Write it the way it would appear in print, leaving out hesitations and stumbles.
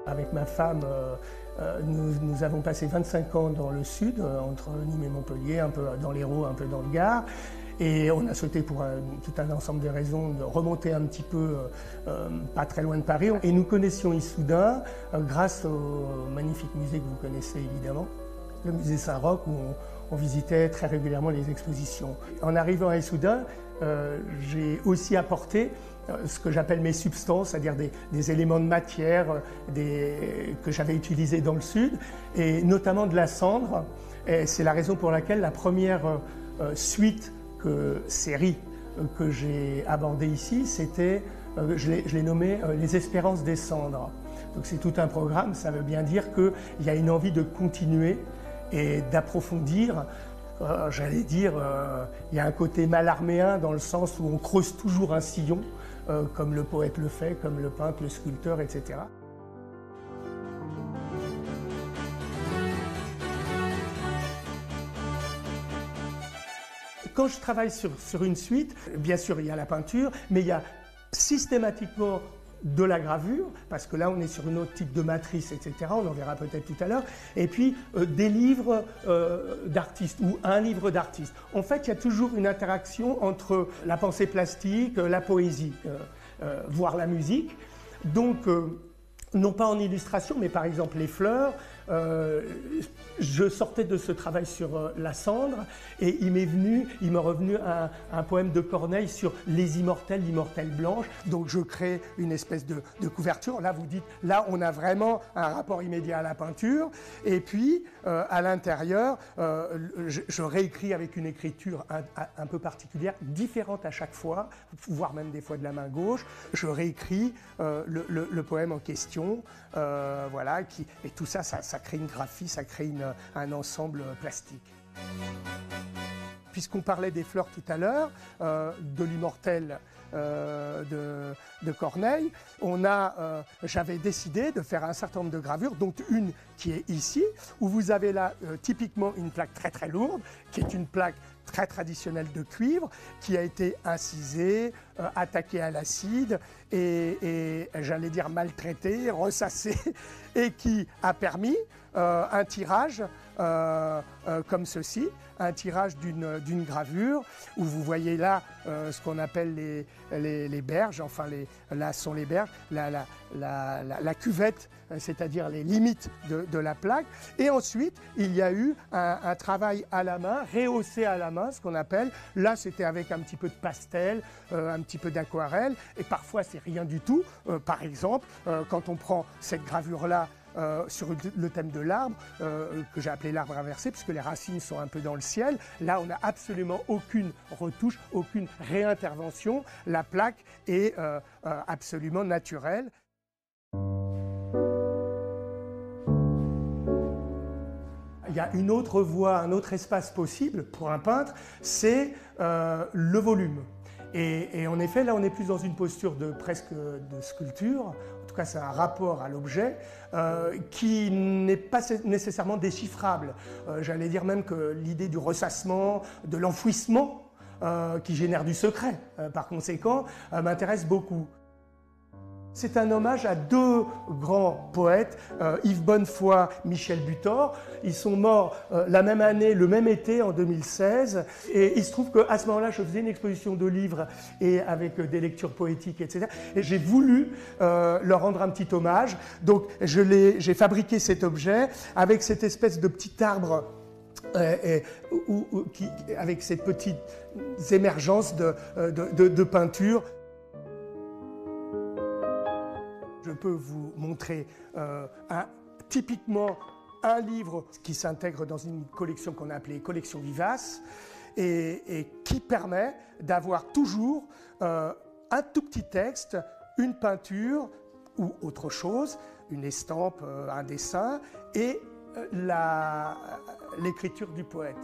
Avec ma femme, nous avons passé 25 ans dans le sud, entre Nîmes et Montpellier, un peu dans l'Hérault, un peu dans le Gard. Et on a souhaité, pour tout un ensemble de raisons, de remonter un petit peu, pas très loin de Paris. Et nous connaissions Issoudun grâce au magnifique musée que vous connaissez évidemment, le musée Saint-Roch, où on visitait très régulièrement les expositions. En arrivant à Issoudun, j'ai aussi apporté ce que j'appelle mes substances, c'est-à-dire des éléments de matière que j'avais utilisés dans le sud, et notamment de la cendre. Et c'est la raison pour laquelle la première série que j'ai abordée ici, c'était, je l'ai nommé les espérances des cendres. Donc c'est tout un programme, ça veut bien dire qu'il y a une envie de continuer et d'approfondir. J'allais dire, il y a un côté malarméen dans le sens où on creuse toujours un sillon, comme le poète le fait, comme le peintre, le sculpteur, etc. Quand je travaille sur une suite, bien sûr il y a la peinture, mais il y a systématiquement de la gravure, parce que là on est sur une autre type de matrice, etc. On en verra peut-être tout à l'heure. Et puis des livres d'artistes ou un livre d'artiste. En fait, il y a toujours une interaction entre la pensée plastique, la poésie, voire la musique. Donc, non pas en illustration, mais par exemple les fleurs. Je sortais de ce travail sur la cendre et il m'est revenu un poème de Corneille sur les immortels, l'immortelle blanche. Donc je crée une espèce de couverture. Là vous dites, là on a vraiment un rapport immédiat à la peinture. Et puis à l'intérieur, je réécris avec une écriture un peu particulière, différente à chaque fois, voire même des fois de la main gauche. Je réécris le poème en question. Voilà, et tout ça, ça crée une graphie, ça crée un ensemble plastique. Puisqu'on parlait des fleurs tout à l'heure, de l'immortel de Corneille, j'avais décidé de faire un certain nombre de gravures, dont une qui est ici, où vous avez là typiquement une plaque très très lourde, qui est une plaque très traditionnelle de cuivre, qui a été incisée, attaquée à l'acide et j'allais dire maltraitée, ressassée, et qui a permis un tirage comme ceci, un tirage d'une gravure, où vous voyez là ce qu'on appelle les berges, enfin là sont les berges, la cuvette, c'est-à-dire les limites de la plaque. Et ensuite, il y a eu un travail à la main, rehaussé à la main, ce qu'on appelle, là c'était avec un petit peu de pastel, un petit peu d'aquarelle, et parfois c'est rien du tout. Par exemple, quand on prend cette gravure-là, sur le thème de l'arbre, que j'ai appelé l'arbre inversé, puisque les racines sont un peu dans le ciel. Là, on n'a absolument aucune retouche, aucune réintervention. La plaque est absolument naturelle. Il y a une autre voie, un autre espace possible pour un peintre, c'est le volume. Et en effet, là, on est plus dans une posture presque de sculpture. En tout cas, c'est un rapport à l'objet qui n'est pas nécessairement déchiffrable. J'allais dire même que l'idée du ressassement, de l'enfouissement, qui génère du secret, par conséquent, m'intéresse beaucoup. C'est un hommage à deux grands poètes, Yves Bonnefoy, Michel Butor. Ils sont morts la même année, le même été, en 2016. Et il se trouve qu'à ce moment-là, je faisais une exposition de livres et avec des lectures poétiques, etc. Et j'ai voulu leur rendre un petit hommage. Donc j'ai fabriqué cet objet avec cette espèce de petit arbre avec ces petites émergences de peinture. Je peux vous montrer typiquement un livre qui s'intègre dans une collection qu'on a appelée collection vivace et qui permet d'avoir toujours un tout petit texte, une peinture ou autre chose, une estampe, un dessin et l'écriture du poète.